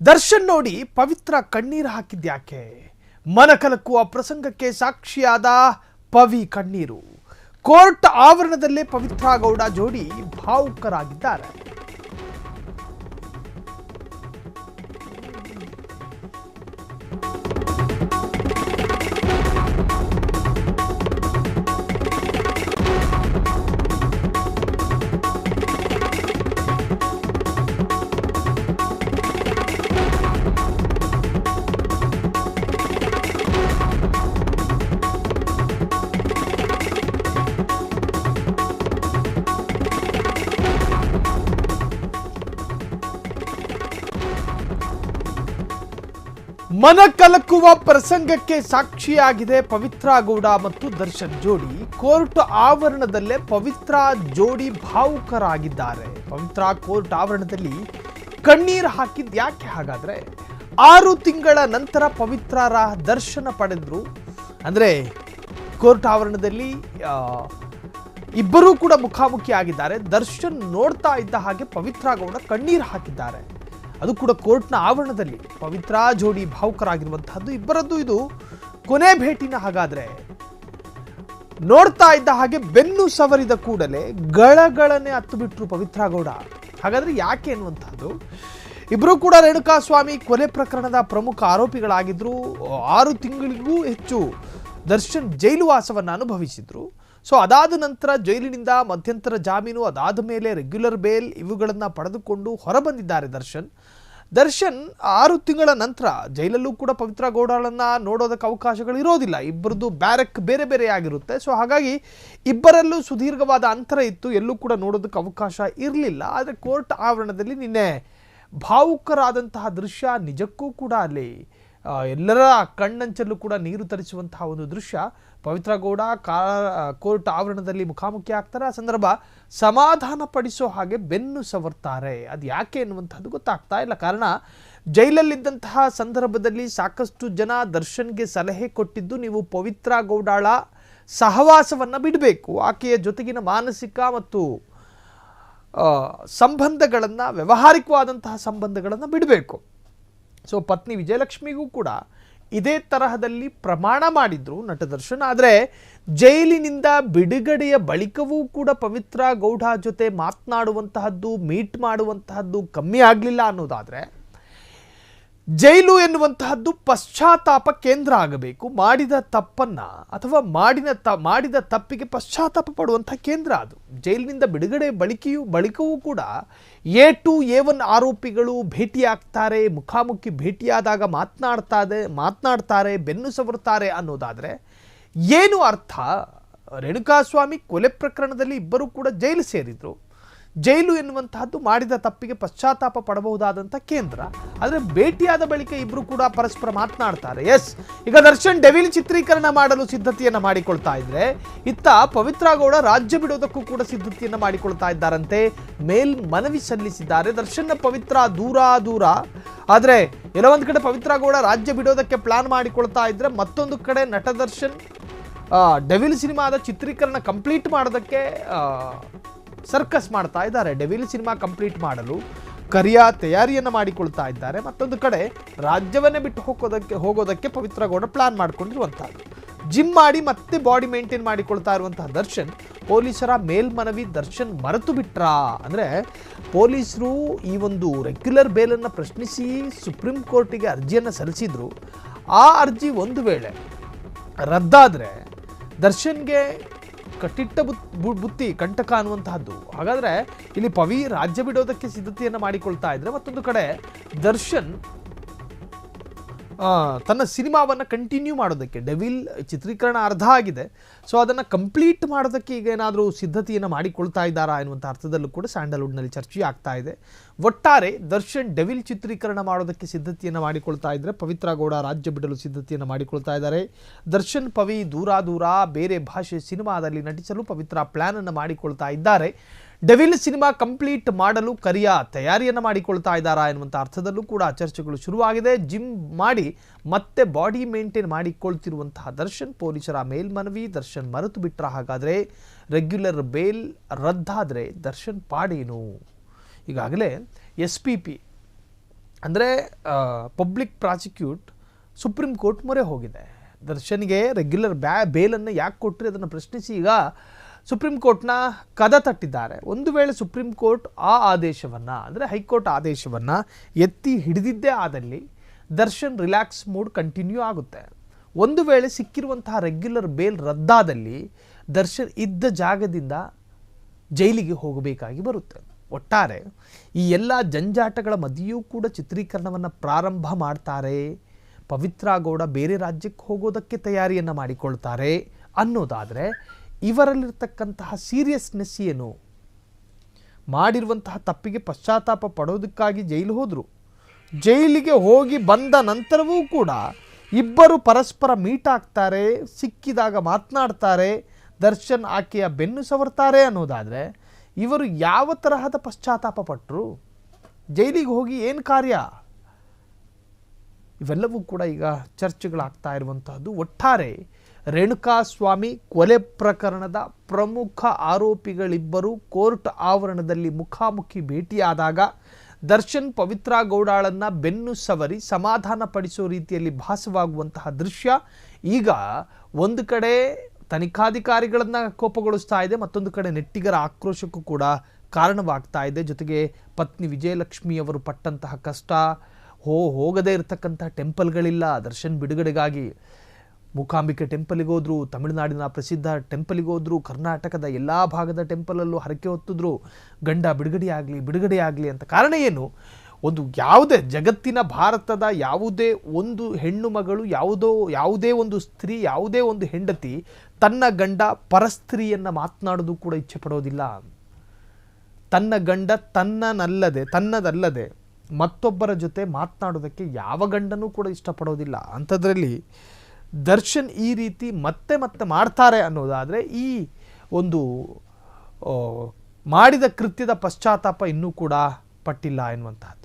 ದರ್ಶನ್ ನೋಡಿ ಪವಿತ್ರ ಕಣ್ಣೀರು ಹಾಕಿದ್ಯಾಕೆ? ಮನಕಲಕುವ ಪ್ರಸಂಗಕ್ಕೆ ಸಾಕ್ಷಿಯಾದ ಪವಿ ಕಣ್ಣೀರು. ಕೋರ್ಟ್ ಆವರಣದಲ್ಲೇ ಪವಿತ್ರ ಗೌಡ ಜೋಡಿ ಭಾವುಕರಾಗಿದ್ದಾರೆ. ಮನಕಲಕುವ ಪ್ರಸಂಗಕ್ಕೆ ಸಾಕ್ಷಿಯಾಗಿದೆ ಪವಿತ್ರ ಗೌಡ ಮತ್ತು ದರ್ಶನ್ ಜೋಡಿ. ಕೋರ್ಟ್ ಆವರಣದಲ್ಲೇ ಪವಿತ್ರ ಜೋಡಿ ಭಾವುಕರಾಗಿದ್ದಾರೆ. ಪವಿತ್ರ ಕೋರ್ಟ್ ಆವರಣದಲ್ಲಿ ಕಣ್ಣೀರು ಹಾಕಿದ್ ಯಾಕೆ ಹಾಗಾದ್ರೆ? 6 ತಿಂಗಳ ನಂತರ ಪವಿತ್ರರ ದರ್ಶನ ಪಡೆದ್ರು. ಅಂದ್ರೆ ಕೋರ್ಟ್ ಆವರಣದಲ್ಲಿ ಇಬ್ಬರೂ ಕೂಡ ಮುಖಾಮುಖಿ ಆಗಿದ್ದಾರೆ. ದರ್ಶನ್ ನೋಡ್ತಾ ಇದ್ದ ಹಾಗೆ ಪವಿತ್ರ ಗೌಡ ಕಣ್ಣೀರು ಹಾಕಿದ್ದಾರೆ. ಅದು ಕೂಡ ಕೋರ್ಟ್ನ ಆವರಣದಲ್ಲಿ ಪವಿತ್ರ ಜೋಡಿ ಭಾವುಕರಾಗಿರುವಂತಹದ್ದು. ಇಬ್ಬರದ್ದು ಇದು ಕೊನೆ ಭೇಟಿನ. ಹಾಗಾದ್ರೆ ನೋಡ್ತಾ ಇದ್ದ ಹಾಗೆ ಬೆನ್ನು ಸವರಿದ ಕೂಡಲೇ ಗಳಗಳನೆ ಹತ್ತು ಬಿಟ್ರು ಪವಿತ್ರ ಗೌಡ. ಹಾಗಾದ್ರೆ ಯಾಕೆ ಅನ್ನುವಂಥದ್ದು, ಇಬ್ಬರು ಕೂಡ ರೇಣುಕಾಸ್ವಾಮಿ ಕೊಲೆ ಪ್ರಕರಣದ ಪ್ರಮುಖ ಆರೋಪಿಗಳಾಗಿದ್ರು. 6 ತಿಂಗಳಿಗೂ ಹೆಚ್ಚು ದರ್ಶನ್ ಜೈಲು ವಾಸವನ್ನು ಅನುಭವಿಸಿದ್ರು. ಸೊ ಅದಾದ ನಂತರ ಜೈಲಿನಿಂದ ಮಧ್ಯಂತರ ಜಾಮೀನು, ಅದಾದ ಮೇಲೆ ರೆಗ್ಯುಲರ್ ಬೇಲ್ ಇವುಗಳನ್ನು ಪಡೆದುಕೊಂಡು ಹೊರಬಂದಿದ್ದಾರೆ ದರ್ಶನ್. 6 ತಿಂಗಳ ನಂತರ ಜೈಲಲ್ಲೂ ಕೂಡ ಪವಿತ್ರ ಗೌಡಳನ್ನ ನೋಡೋದಕ್ಕೆ ಅವಕಾಶಗಳು ಇರೋದಿಲ್ಲ. ಇಬ್ಬರದ್ದು ಬ್ಯಾರಕ್ ಬೇರೆ ಬೇರೆ ಆಗಿರುತ್ತೆ. ಸೊ ಹಾಗಾಗಿ ಇಬ್ಬರಲ್ಲೂ ಸುದೀರ್ಘವಾದ ಅಂತರ ಇತ್ತು, ಎಲ್ಲೂ ಕೂಡ ನೋಡೋದಕ್ಕೆ ಅವಕಾಶ ಇರಲಿಲ್ಲ. ಆದರೆ ಕೋರ್ಟ್ ಆವರಣದಲ್ಲಿ ನಿನ್ನೆ ಭಾವುಕರಾದಂತಹ ದೃಶ್ಯ ನಿಜಕ್ಕೂ ಕೂಡ ಅಲ್ಲಿ ಎಲ್ಲರ ಕಣ್ಣಂಚಲ್ಲೂ ಕೂಡ ನೀರು ತರಿಸುವಂತಹ ಒಂದು ದೃಶ್ಯ. ಪವಿತ್ರ ಗೌಡ ಕೋರ್ಟ್ ಆವರಣದಲ್ಲಿ ಮುಖಾಮುಖಿ ಆಗ್ತಾರೆ. ಆ ಸಂದರ್ಭ ಸಮಾಧಾನ ಪಡಿಸೋ ಹಾಗೆ ಬೆನ್ನು ಸವರ್ತಾರೆ. ಅದು ಯಾಕೆ ಎನ್ನುವಂಥದ್ದು ಗೊತ್ತಾಗ್ತಾ ಇಲ್ಲ. ಕಾರಣ ಜೈಲಲ್ಲಿದ್ದಂತಹ ಸಂದರ್ಭದಲ್ಲಿ ಸಾಕಷ್ಟು ಜನ ದರ್ಶನ್ಗೆ ಸಲಹೆ ಕೊಟ್ಟಿದ್ದು, ನೀವು ಪವಿತ್ರ ಗೌಡಳ ಸಹವಾಸವನ್ನು ಬಿಡಬೇಕು, ಆಕೆಯ ಜೊತೆಗಿನ ಮಾನಸಿಕ ಮತ್ತು ಸಂಬಂಧಗಳನ್ನು, ವ್ಯಾವಹಾರಿಕವಾದಂತಹ ಸಂಬಂಧಗಳನ್ನು ಬಿಡಬೇಕು. ಸೊ ಪತ್ನಿ ವಿಜಯಲಕ್ಷ್ಮಿಗೂ ಕೂಡ ಇದೇ ತರಹದಲ್ಲಿ ಪ್ರಮಾಣ ಮಾಡಿದ್ರು ನಟ ದರ್ಶನ್. ಆದರೆ ಜೈಲಿನಿಂದ ಬಿಡುಗಡೆಯ ಬಳಿಕವೂ ಕೂಡ ಪವಿತ್ರ ಗೌಡ ಜೊತೆ ಮಾತನಾಡುವಂತಹದ್ದು, ಮೀಟ್ ಮಾಡುವಂತಹದ್ದು ಕಮ್ಮಿ ಆಗಲಿಲ್ಲ ಅನ್ನೋದಾದರೆ, ಜೈಲು ಎನ್ನುವಂತಹದ್ದು ಪಶ್ಚಾತ್ತಾಪ ಕೇಂದ್ರ ಆಗಬೇಕು. ಮಾಡಿದ ತಪ್ಪನ್ನ ಅಥವಾ ಮಾಡಿದ ತಪ್ಪಿಗೆ ಪಶ್ಚಾತ್ತಾಪ ಪಡುವಂತಹ ಕೇಂದ್ರ ಅದು. ಜೈಲಿನಿಂದ ಬಿಡುಗಡೆ ಬಳಿಕವೂ ಕೂಡ A2 A1 ಆರೋಪಿಗಳು ಭೇಟಿಯಾಗ್ತಾರೆ, ಮುಖಾಮುಖಿ ಭೇಟಿಯಾದಾಗ ಮಾತನಾಡ್ತಾರೆ, ಬೆನ್ನು ಸವರುತ್ತಾರೆ ಅನ್ನೋದಾದರೆ ಏನು ಅರ್ಥ? ರೇಣುಕಾಸ್ವಾಮಿ ಕೊಲೆ ಪ್ರಕರಣದಲ್ಲಿ ಇಬ್ಬರು ಕೂಡ ಜೈಲು ಸೇರಿದ್ರು. ಜೈಲು ಎನ್ನುವಂತಹದ್ದು ಮಾಡಿದ ತಪ್ಪಿಗೆ ಪಶ್ಚಾತ್ತಾಪ ಪಡಬಹುದಾದಂಥ ಕೇಂದ್ರ. ಆದರೆ ಭೇಟಿಯಾದ ಬಳಿಕ ಇಬ್ಬರು ಕೂಡ ಪರಸ್ಪರ ಮಾತನಾಡ್ತಾರೆ. ಎಸ್, ಈಗ ದರ್ಶನ್ ಡೆವಿಲ್ ಚಿತ್ರೀಕರಣ ಮಾಡಲು ಸಿದ್ಧತೆಯನ್ನು ಮಾಡಿಕೊಳ್ತಾ ಇದ್ರೆ, ಇತ್ತ ಪವಿತ್ರ ಗೌಡ ರಾಜ್ಯ ಬಿಡೋದಕ್ಕೂ ಕೂಡ ಸಿದ್ಧತೆಯನ್ನು ಮಾಡಿಕೊಳ್ತಾ ಇದ್ದಾರಂತೆ. ಮೇಲ್ಮನವಿ ಸಲ್ಲಿಸಿದ್ದಾರೆ. ದರ್ಶನ್ ಪವಿತ್ರ ದೂರ. ಆದರೆ ಎಲ್ಲ ಒಂದು ಕಡೆ ಪವಿತ್ರ ಗೌಡ ರಾಜ್ಯ ಬಿಡೋದಕ್ಕೆ ಪ್ಲಾನ್ ಮಾಡಿಕೊಳ್ತಾ ಇದ್ರೆ, ಮತ್ತೊಂದು ಕಡೆ ನಟ ದರ್ಶನ್ ಡೆವಿಲ್ ಸಿನಿಮಾದ ಚಿತ್ರೀಕರಣ ಕಂಪ್ಲೀಟ್ ಮಾಡೋದಕ್ಕೆ ಸರ್ಕಸ್ ಮಾಡ್ತಾ ಇದ್ದಾರೆ. ಡೆವಿಲ್ ಸಿನಿಮಾ ಕಂಪ್ಲೀಟ್ ಮಾಡಲು ಕರಿಯ ತಯಾರಿಯನ್ನು ಮಾಡಿಕೊಳ್ತಾ ಇದ್ದಾರೆ. ಮತ್ತೊಂದು ಕಡೆ ರಾಜ್ಯವನ್ನೇ ಬಿಟ್ಟು ಹೋಗೋದಕ್ಕೆ ಪವಿತ್ರ ಗೌಡ ಪ್ಲಾನ್ ಮಾಡಿಕೊಂಡಿರುವಂತಹದ್ದು. ಜಿಮ್ ಮಾಡಿ ಮತ್ತೆ ಬಾಡಿ ಮೇಂಟೈನ್ ಮಾಡಿಕೊಳ್ತಾ ಇರುವಂತಹ ದರ್ಶನ್, ಪೊಲೀಸರ ಮೇಲ್ಮನವಿ ದರ್ಶನ್ ಮರೆತು ಬಿಟ್ರ? ಅಂದರೆ ಪೊಲೀಸರು ಈ ಒಂದು ರೆಗ್ಯುಲರ್ ಬೇಲನ್ನು ಪ್ರಶ್ನಿಸಿ ಸುಪ್ರೀಂ ಕೋರ್ಟಿಗೆ ಅರ್ಜಿಯನ್ನು ಸಲ್ಲಿಸಿದ್ರು. ಆ ಅರ್ಜಿ ಒಂದು ವೇಳೆ ರದ್ದಾದರೆ ದರ್ಶನ್ಗೆ ಕಟ್ಟಿಟ್ಟ ಬುತ್ತಿ ಕಂಟಕ ಅನ್ನುವಂತಹದ್ದು. ಹಾಗಾದ್ರೆ ಇಲ್ಲಿ ಪವಿ ರಾಜ್ಯ ಬಿಡೋದಕ್ಕೆ ಸಿದ್ಧತೆಯನ್ನು ಮಾಡಿಕೊಳ್ತಾ ಇದ್ರೆ, ಮತ್ತೊಂದು ಕಡೆ ದರ್ಶನ್ ತನ್ನ ಸಿನಿಮಾವನ್ನು ಕಂಟಿನ್ಯೂ ಮಾಡೋದಕ್ಕೆ, ಡೆವಿಲ್ ಚಿತ್ರೀಕರಣ ಅರ್ಧ ಆಗಿದೆ, ಸೊ ಅದನ್ನು ಕಂಪ್ಲೀಟ್ ಮಾಡೋದಕ್ಕೆ ಈಗ ಏನಾದರೂ ಸಿದ್ಧತೆಯನ್ನು ಮಾಡಿಕೊಳ್ತಾ ಇದ್ದಾರಾ ಎನ್ನುವಂಥ ಅರ್ಥದಲ್ಲೂ ಕೂಡ ಸ್ಯಾಂಡಲ್ವುಡ್ನಲ್ಲಿ ಚರ್ಚೆ ಆಗ್ತಾ ಇದೆ. ಒಟ್ಟಾರೆ ದರ್ಶನ್ ಡೆವಿಲ್ ಚಿತ್ರೀಕರಣ ಮಾಡೋದಕ್ಕೆ ಸಿದ್ಧತೆಯನ್ನು ಮಾಡಿಕೊಳ್ತಾ ಇದ್ದರೆ, ಪವಿತ್ರ ಗೌಡ ರಾಜ್ಯ ಬಿಡಲು ಸಿದ್ಧತೆಯನ್ನು ಮಾಡಿಕೊಳ್ತಾ ಇದ್ದಾರೆ. ದರ್ಶನ್ ಪವಿ ದೂರ ಬೇರೆ ಭಾಷೆ ಸಿನಿಮಾದಲ್ಲಿ ನಟಿಸಲು ಪವಿತ್ರ ಪ್ಲಾನ್ ಅನ್ನು ಮಾಡಿಕೊಳ್ತಾ ಇದ್ದಾರೆ. ಡೆವಿಲ್ ಸಿನಿಮಾ ಕಂಪ್ಲೀಟ್ ಮಾಡಲು ಕರಿಯ ತಯಾರಿಯನ್ನು ಮಾಡಿಕೊಳ್ತಾ ಇದ್ದಾರಾ ಎನ್ನುವಂಥ ಅರ್ಥದಲ್ಲೂ ಕೂಡ ಚರ್ಚೆಗಳು ಶುರುವಾಗಿದೆ. ಜಿಮ್ ಮಾಡಿ ಮತ್ತೆ ಬಾಡಿ ಮೇಂಟೈನ್ ಮಾಡಿಕೊಳ್ತಿರುವಂತಹ ದರ್ಶನ್, ಪೊಲೀಸರ ಮೇಲ್ಮನವಿ ದರ್ಶನ್ ಮರೆತು ಬಿಟ್ರ? ಹಾಗಾದರೆ ರೆಗ್ಯುಲರ್ ಬೇಲ್ ರದ್ದಾದರೆ ದರ್ಶನ್ ಪಾಡೇನು? ಈಗಾಗಲೇ SPP ಅಂದರೆ ಪಬ್ಲಿಕ್ ಪ್ರಾಸಿಕ್ಯೂಟ್ ಸುಪ್ರೀಂ ಕೋರ್ಟ್ ಮೊರೆ ಹೋಗಿದೆ. ದರ್ಶನ್ಗೆ ರೆಗ್ಯುಲರ್ ಬೇಲನ್ನು ಯಾಕೆ ಕೊಟ್ಟರೆ ಅದನ್ನು ಪ್ರಶ್ನಿಸಿ ಈಗ ಸುಪ್ರೀಂ ಕೋರ್ಟ್ನ ಕದ ತಟ್ಟಿದ್ದಾರೆ. ಒಂದು ವೇಳೆ ಸುಪ್ರೀಂ ಕೋರ್ಟ್ ಆ ಆದೇಶವನ್ನು ಅಂದರೆ ಹೈಕೋರ್ಟ್ ಆದೇಶವನ್ನು ಎತ್ತಿ ಹಿಡಿದಿದ್ದೇ ಆದಲ್ಲಿ ದರ್ಶನ್ ರಿಲ್ಯಾಕ್ಸ್ ಮೂಡ್ ಕಂಟಿನ್ಯೂ ಆಗುತ್ತೆ. ಒಂದು ವೇಳೆ ಸಿಕ್ಕಿರುವಂತಹ ರೆಗ್ಯುಲರ್ ಬೇಲ್ ರದ್ದಾದಲ್ಲಿ ದರ್ಶನ್ ಇದ್ದ ಜಾಗದಿಂದ ಜೈಲಿಗೆ ಹೋಗಬೇಕಾಗಿ ಬರುತ್ತೆ. ಒಟ್ಟಾರೆ ಈ ಎಲ್ಲ ಜಂಜಾಟಗಳ ಮಧ್ಯೆಯೂ ಕೂಡ ಚಿತ್ರೀಕರಣವನ್ನು ಪ್ರಾರಂಭ ಮಾಡ್ತಾರೆ. ಪವಿತ್ರ ಗೌಡ ಬೇರೆ ರಾಜ್ಯಕ್ಕೆ ಹೋಗೋದಕ್ಕೆ ತಯಾರಿಯನ್ನು ಮಾಡಿಕೊಳ್ತಾರೆ ಅನ್ನೋದಾದರೆ ಇವರಲ್ಲಿರ್ತಕ್ಕಂತಹ ಸೀರಿಯಸ್ನೆಸ್ ಏನು? ಮಾಡಿರುವಂತಹ ತಪ್ಪಿಗೆ ಪಶ್ಚಾತ್ತಾಪ ಪಡೋದಕ್ಕಾಗಿ ಜೈಲು ಹೋದರು. ಜೈಲಿಗೆ ಹೋಗಿ ಬಂದ ನಂತರವೂ ಕೂಡ ಇಬ್ಬರು ಪರಸ್ಪರ ಮೀಟ್ ಆಗ್ತಾರೆ, ಸಿಕ್ಕಿದಾಗ ಮಾತನಾಡ್ತಾರೆ, ದರ್ಶನ್ ಆಕೆಯ ಬೆನ್ನು ಸವರ್ತಾರೆ ಅನ್ನೋದಾದರೆ ಇವರು ಯಾವ ತರಹದ ಪಶ್ಚಾತ್ತಾಪ ಪಟ್ಟರು? ಜೈಲಿಗೆ ಹೋಗಿ ಏನು ಕಾರ್ಯ? ಇವೆಲ್ಲವೂ ಕೂಡ ಈಗ ಚರ್ಚೆಗಳಾಗ್ತಾ ಇರುವಂತಹದ್ದು. ಒಟ್ಟಾರೆ ರೇಣುಕಾಸ್ವಾಮಿ ಕೊಲೆ ಪ್ರಕರಣದ ಪ್ರಮುಖ ಆರೋಪಿಗಳಿಬ್ಬರು ಕೋರ್ಟ್ ಆವರಣದಲ್ಲಿ ಮುಖಾಮುಖಿ ಭೇಟಿಯಾದಾಗ ದರ್ಶನ್ ಪವಿತ್ರ ಗೌಡಾಳನ್ನು ಬೆನ್ನು ಸವರಿ ಸಮಾಧಾನ ಪಡಿಸೋ ರೀತಿಯಲ್ಲಿ ಭಾಸವಾಗುವಂತಹ ದೃಶ್ಯ ಈಗ ಒಂದು ಕಡೆ ತನಿಖಾಧಿಕಾರಿಗಳನ್ನು ಕೋಪಗೊಳಿಸ್ತಾ ಇದೆ, ಮತ್ತೊಂದು ಕಡೆ ನೆಟ್ಟಿಗರ ಆಕ್ರೋಶಕ್ಕೂ ಕೂಡ ಕಾರಣವಾಗ್ತಾ ಇದೆ. ಜೊತೆಗೆ ಪತ್ನಿ ವಿಜಯಲಕ್ಷ್ಮಿಯವರು ಪಟ್ಟಂತಹ ಕಷ್ಟ, ಹೋಗದೇ ಇರತಕ್ಕಂತಹ ಟೆಂಪಲ್ಗಳಿಲ್ಲ ದರ್ಶನ್ ಬಿಡುಗಡೆಗಾಗಿ. ಮೂಕಾಂಬಿಕೆ ಟೆಂಪಲಿಗೆ ಹೋದ್ರು, ತಮಿಳುನಾಡಿನ ಪ್ರಸಿದ್ಧ ಟೆಂಪಲಿಗೆ ಹೋದ್ರು, ಕರ್ನಾಟಕದ ಎಲ್ಲ ಭಾಗದ ಟೆಂಪಲಲ್ಲೂ ಹರಕೆ ಹೊತ್ತಿದ್ರು ಗಂಡ ಬಿಡುಗಡೆ ಆಗಲಿ ಅಂತ. ಕಾರಣ ಏನು? ಒಂದು ಯಾವುದೇ ಜಗತ್ತಿನ ಭಾರತದ ಯಾವುದೇ ಒಂದು ಹೆಣ್ಣು ಮಗಳು, ಯಾವುದೇ ಒಂದು ಸ್ತ್ರೀ, ಯಾವುದೇ ಒಂದು ಹೆಂಡತಿ ತನ್ನ ಗಂಡ ಪರಸ್ತ್ರೀಯನ್ನು ಮಾತನಾಡೋದು ಕೂಡ ಇಚ್ಛೆ ಪಡೋದಿಲ್ಲ. ತನ್ನ ಗಂಡ ತನ್ನದಲ್ಲದೆ ಮತ್ತೊಬ್ಬರ ಜೊತೆ ಮಾತನಾಡೋದಕ್ಕೆ ಯಾವ ಗಂಡನೂ ಕೂಡ ಇಷ್ಟಪಡೋದಿಲ್ಲ. ಅಂಥದ್ರಲ್ಲಿ ದರ್ಶನ್ ಈ ರೀತಿ ಮತ್ತೆ ಮಾಡ್ತಾರೆ ಅನ್ನೋದಾದರೆ ಈ ಒಂದು ಮಾಡಿದ ಕೃತ್ಯದ ಪಶ್ಚಾತ್ತಾಪ ಇನ್ನೂ ಕೂಡ ಪಟ್ಟಿಲ್ಲ ಎನ್ನುವಂತಹದ್ದು.